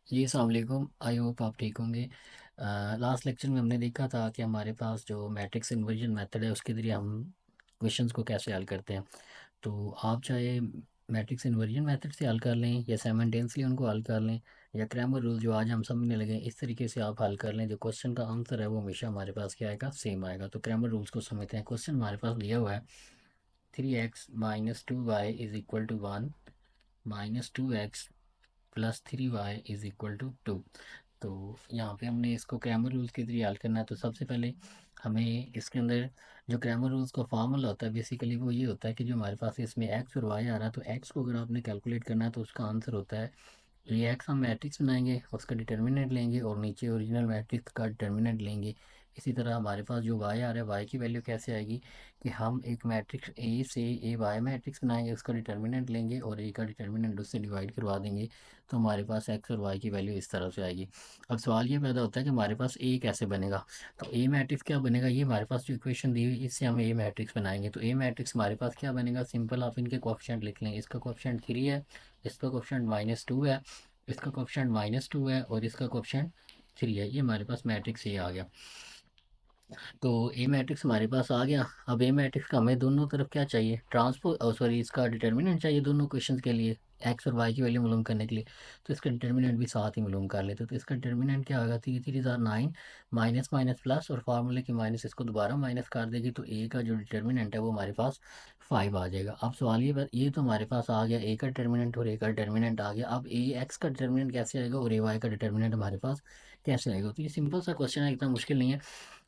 जी अस्सलाम वालेकुम। I hope आप ठीक होंगे। लास्ट लेक्चर में हमने देखा था कि हमारे पास जो मैट्रिक्स इन्वर्जन मेथड है उसके ज़रिए हम क्वेश्चंस को कैसे हल करते हैं। तो आप चाहे मैट्रिक्स इन्वर्जन मेथड से हल कर लें या साइमल्टेनियसली उनको हल कर लें या क्रैमर रूल जो आज हम समझने लगे इस तरीके से आप हल कर लें। जो क्वेश्चन का आंसर है वो हमेशा हमारे पास क्या आएगा, सेम आएगा। तो क्रैमर रूल्स को समझते हैं। क्वेश्चन हमारे पास दिया हुआ है 3x - 2y = 1 -2x +3y = 2। तो यहाँ पे हमने इसको क्रैमर रूल्स के जरिए हल करना है। तो सबसे पहले हमें इसके अंदर जो क्रैमर रूल्स का फार्मूला होता है बेसिकली वो ये होता है कि जो हमारे पास इसमें एक्स और वाई आ रहा है, तो एक्स को अगर आपने कैलकुलेट करना है तो उसका आंसर होता है ये एक्स। हम मैट्रिक्स बनाएंगे, उसका डिटर्मिनेंट लेंगे और नीचे ओरिजिनल मैट्रिक्स का डिटर्मिनेंट लेंगे। इसी तरह हमारे पास जो वाई आ रहा है, वाई की वैल्यू कैसे आएगी कि हम एक मैट्रिक्स ए से ए वाई मैट्रिक्स बनाएंगे, उसका डिटर्मिनेंट लेंगे और ए का डिटर्मिनेंट उससे डिवाइड करवा देंगे। तो हमारे पास एक्स और वाई की वैल्यू इस तरह से आएगी। अब सवाल ये पैदा होता है कि हमारे पास ए कैसे बनेगा। तो ए मैट्रिक्स क्या बनेगा, ये हमारे पास जो इक्वेशन दी हुई इससे हम ए मैट्रिक्स बनाएंगे। तो ए मैट्रिक्स हमारे पास क्या बनेगा, सिंपल आप इनके कोएफिशिएंट लिख लें। इसका कोएफिशिएंट 3 है, इसका कोएफिशिएंट -2 है, इसका कोएफिशिएंट -2 है और इसका कोएफिशिएंट 3 है। ये हमारे पास मैट्रिक्स ये आ गया। तो ए मैट्रिक्स हमारे पास आ गया। अब ए मैट्रिक्स का हमें दोनों तरफ क्या चाहिए, सॉरी इसका डिटर्मिनेंट चाहिए दोनों क्वेश्चंस के लिए, एक्स और वाई की वैल्यू मालूम करने के लिए। तो इसका डिटर्मिनेंट भी साथ ही मालूम कर लेते। तो इसका डिटर्मिनेंट क्या होगा, 3 3 9, माइनस माइनस प्लस और फार्मूले की माइनस इसको दोबारा माइनस कर देगी। तो ए का जो डिटर्मिनेंट है वो हमारे पास 5 आ जाएगा। अब सवाल ये तो हमारे पास आ गया ए का डिटर्मिनेंट और ए का डिटर्मिनेंट आ गया। अब ए एक्स का डिटर्मिनेंट कैसे आएगा और ए वाई का डिटर्मिनेंट हमारे पास कैसे आएगा। तो ये सिंपल सा क्वेश्चन है, इतना मुश्किल नहीं है।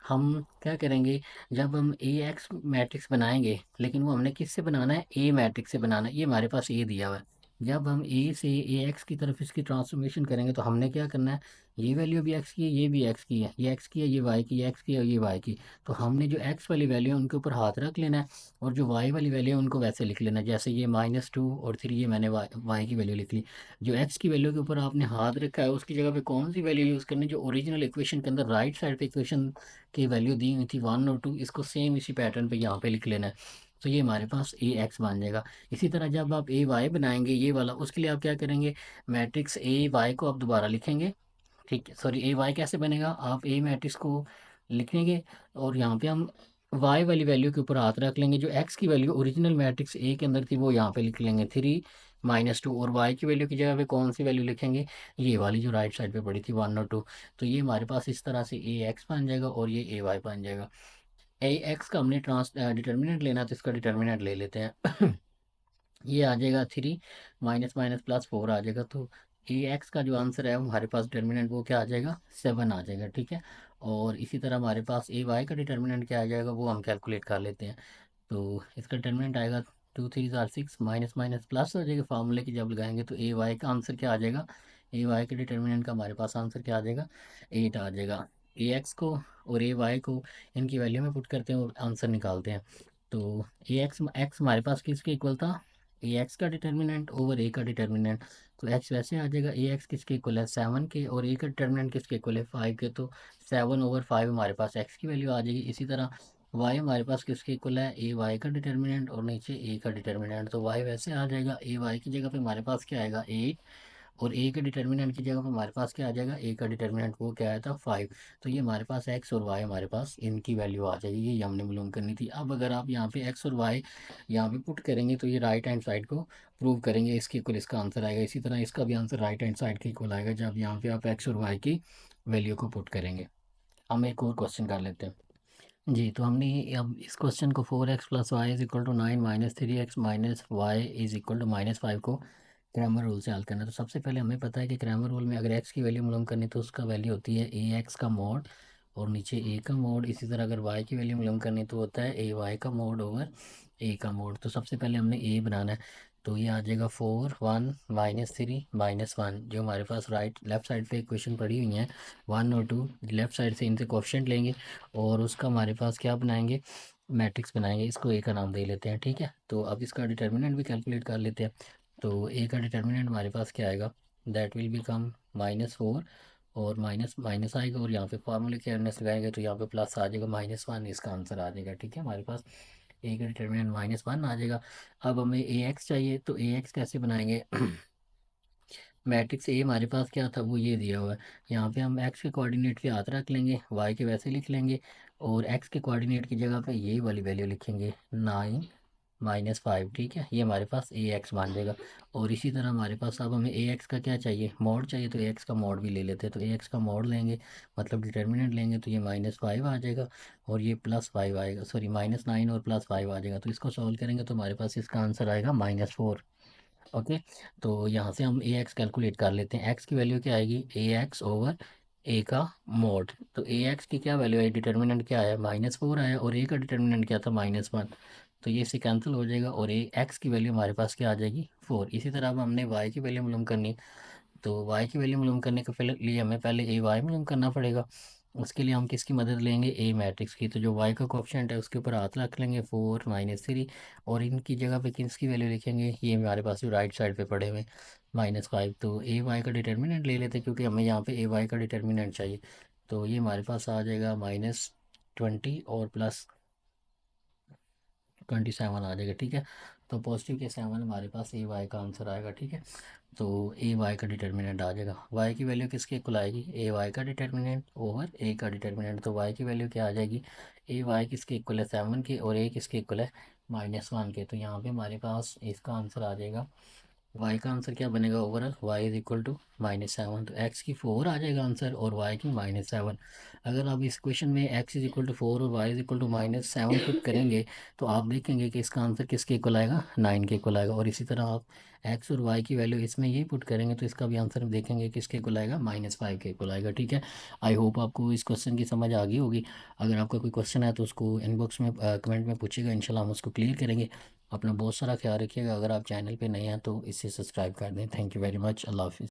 हम क्या करेंगे, जब हम ए एक्स मैट्रिक्स बनाएंगे, लेकिन वो हमने किससे बनाना है, ए मैट्रिक्स से बनाना है। ये हमारे पास ए दिया हुआ है। जब हम ए से ए एक्स की तरफ इसकी ट्रांसफॉर्मेशन करेंगे तो हमने क्या करना है, ये वैल्यू भी एक्स की है, ये भी एक्स की है, ये एक्स की है, ये वाई की, ये एक्स की है और ये वाई की। तो हमने जो एक्स वाली वैल्यू है उनके ऊपर हाथ रख लेना है और जो वाई वाली वैल्यू है उनको वैसे लिख लेना है। जैसे ये -2 और 3, ये मैंने वाई की वैल्यू लिख ली। जो एक्स की वैल्यू के ऊपर आपने हाथ रखा है उसकी जगह पे कौन सी वैल्यू यूज़ करनी है, जो ओरिजिनल इक्वेशन के अंदर राइट साइड पे इक्वेशन की वैल्यू दी हुई थी 1 और 2, इसको सेम इसी पैटर्न पे यहाँ पे लिख लेना है। तो ये हमारे पास ए एक्स बन जाएगा। इसी तरह जब आप ए वाई बनाएंगे ये वाला, उसके लिए आप क्या करेंगे, मैट्रिक्स ए वाई को आप दोबारा लिखेंगे। ठीक है, सॉरी ए वाई कैसे बनेगा, आप ए मैट्रिक्स को लिखेंगे और यहाँ पे हम वाई वाली वैल्यू के ऊपर हाथ रख लेंगे। जो एक्स की वैल्यू ओरिजिनल मैट्रिक्स ए के अंदर थी वो यहाँ पे लिख लेंगे 3 - 2, और वाई की वैल्यू की जगह पे कौन सी वैल्यू लिखेंगे, ये वाली जो राइट साइड पे पड़ी थी 1 और 2। तो ये हमारे पास इस तरह से ए एक्स बन जाएगा और ये ए वाई बन जाएगा। ए एक्स का हमने डिटर्मिनेंट लेना तो इसका डिटर्मिनेंट ले लेते हैं। ये आ जाएगा 3 माइनस माइनस +4 आ जाएगा। तो ए एक्स का जो आंसर है हमारे पास डिटर्मिनेंट वो क्या आ जाएगा, 7 आ जाएगा। ठीक है, और इसी तरह हमारे पास ए वाई का डिटर्मिनेंट क्या आ जाएगा वो हम कैलकुलेट कर लेते हैं। तो इसका डिटर्मिनेंट आएगा 2 3 6, माइनस माइनस प्लस हो जाएगा, फार्मूले की जब लगाएंगे तो ए वाई का आंसर क्या आ जाएगा, ए वाई के डिटर्मिनेंट का हमारे पास आंसर क्या आ जाएगा, 8 आ जाएगा। ए एक्स को और ए वाई को इनकी वैल्यू में पुट करते हैं और आंसर निकालते हैं। तो ए एक्स एक्स हमारे पास किसके इक्वल था, ए एक्स का डिटर्मिनेंट ओवर ए का डिटर्मिनेंट। तो एक्स वैसे आ जाएगा, ए एक्स किसके इक्वल है 7 के और ए का डिटर्मिनेंट किसके इक्वल है 5 के। तो 7/5 हमारे पास एक्स की वैल्यू आ जाएगी। इसी तरह वाई हमारे पास किसके इक्वल है, ए वाई का डिटर्मिनेंट और नीचे ए का डिटर्मिनेंट। तो वाई वैसे आ जाएगा, ए वाई की जगह पे हमारे पास क्या आएगा 8 और ए के डिटर्मिनेंट की जगह पे हमारे पास क्या आ जाएगा, ए का डिटर्मिनेंट वो क्या आया था 5। तो ये हमारे पास एक्स और वाई हमारे पास इनकी वैल्यू आ जाएगी। ये हमने मालूम करनी थी। अब अगर आप यहाँ पे एक्स और वाई यहाँ पे पुट करेंगे तो ये राइट हैंड साइड को प्रूव करेंगे, इसके इक्वल इसका आंसर आएगा। इसी तरह इसका भी आंसर राइट हैंड साइड के इक्वल आएगा जब यहाँ पे आप एक्स और वाई की वैल्यू को पुट करेंगे। हम एक और क्वेश्चन कर लेते हैं। जी, तो हमने अब इस क्वेश्चन को 4x + y = 9 -3x - y = -5 को क्रैमर रूल से हल करना है। तो सबसे पहले हमें पता है कि क्रैमर रूल में अगर एक्स की वैल्यू मालूम करनी तो उसका वैल्यू होती है ए एक्स का मोड और नीचे ए का मोड। इसी तरह अगर वाई की वैल्यू मालूम करनी तो होता है ए वाई का मोड ओवर ए का मोड। तो सबसे पहले हमने ए बनाना है। तो ये आ जाएगा 4 1 -3 -1, जो हमारे पास लेफ्ट साइड पे इक्वेशन पड़ी हुई हैं 1 और 2, लेफ्ट साइड से इनसे कोएफिशिएंट लेंगे और उसका हमारे पास क्या बनाएंगे, मैट्रिक्स बनाएंगे। इसको ए का नाम दे लेते हैं। ठीक है, तो अब इसका डिटर्मिनेंट भी कैलकुलेट कर लेते हैं। तो ए का डिटर्मिनेंट हमारे पास क्या आएगा, दैट विल बिकम -4 और माइनस माइनस आएगा और यहाँ पे फार्मूले के एरनेस लगाएंगे तो यहाँ पे प्लस आ जाएगा, -1 इसका आंसर आ जाएगा। ठीक है, हमारे पास ए का डिटर्मिनेंट -1 आ जाएगा। अब हमें ए एक्स चाहिए तो ए एक्स कैसे बनाएंगे। मैट्रिक्स ए हमारे पास क्या था, वो ये दिया हुआ है। यहाँ पे हम एक्स के कोऑर्डिनेट के हाथ रख लेंगे, वाई के वैसे लिख लेंगे, और एक्स के कोऑर्डिनेट की जगह पे ये वाली वैल्यू लिखेंगे 9 - 5। ठीक है, ये हमारे पास ए एक्स बन जाएगा। और इसी तरह हमारे पास अब हमें ए एक्स का क्या चाहिए, मोड चाहिए, तो ए एक्स का मोड भी ले लेते हैं। तो ए एक्स का मोड लेंगे, मतलब डिटर्मिनेंट लेंगे, तो ये -5 आ जाएगा, और ये +5 आएगा, सॉरी -9 और +5 आ जाएगा। तो इसको सॉल्व करेंगे तो हमारे पास इसका आंसर आएगा -4। ओके, तो यहाँ से हम ए एक्स कैलकुलेट कर लेते हैं। एक्स की वैल्यू क्या आएगी, ए एक्स ओवर ए का मोड। तो ए एक्स की क्या वैल्यू है, डिटर्मिनेंट क्या आया, -4 आया, और ए का डिटर्मिनेंट क्या था, -1। तो ये इससे कैंसिल हो जाएगा, और ए एक्स की वैल्यू हमारे पास क्या आ जाएगी, 4। इसी तरह अब हमने वाई की वैल्यू मालूम करनी है। तो y की वैल्यू मालूम करने के लिए हमें पहले ए वाई मालूम करना पड़ेगा। उसके लिए हम किसकी मदद लेंगे, ए मैट्रिक्स की। तो जो y का कोफिशिएंट है उसके ऊपर हाथ रख लेंगे, 4 - 3, और इनकी जगह पे किसकी वैल्यू लिखेंगे, ये हमारे पास जो राइट साइड पे पड़े हुए -5। तो ए वाई का डिटर्मिनेंट ले लेते हैं, क्योंकि हमें यहाँ पे ए वाई का डिटर्मिनेंट चाहिए। तो ये हमारे पास आ जाएगा -20 और +27 आ जाएगा। ठीक है, तो पॉजिटिव के 7 हमारे पास ए वाई का आंसर आएगा। ठीक है, तो ए वाई का डिटर्मिनेंट आ जाएगा। वाई की वैल्यू किसके इक्वल आएगी, ए वाई का डिटर्मिनेंट ओवर ए का डिटर्मिनेंट। तो वाई की वैल्यू क्या आ जाएगी, ए वाई किसके इक्वल है, 7 के, और ए किसके इक्वल है, -1 के। तो यहाँ पे हमारे पास इसका आंसर आ जाएगा, वाई का आंसर क्या बनेगा, overall Y is equal to -7। तो एक्स की 4 आ जाएगा आंसर, और वाई की -7। अगर आप इस क्वेश्चन में एक्स इज इक्वल टू 4 और Y is equal to -7 put करेंगे, तो आप देखेंगे कि इसका आंसर किसके इक्वल आएगा, 9 के इक्वल आएगा। और इसी तरह आप एक्स और वाई की वैल्यू इसमें ये पुट करेंगे, तो इसका भी आंसर देखेंगे किसके इक्वल आएगा, -5 के इक्वल आएगा। ठीक है, आई होप आपको इस क्वेश्चन की समझ आ गई होगी। अगर आपका कोई क्वेश्चन है तो उसको इनबॉक्स में कमेंट में पूछिएगा, इंशाल्लाह हम उसको क्लियर करेंगे। अपना बहुत सारा ख्याल रखिएगा। अगर आप चैनल पे नए हैं तो इसे सब्सक्राइब कर दें। Thank you very much. अल्लाह हाफिज़।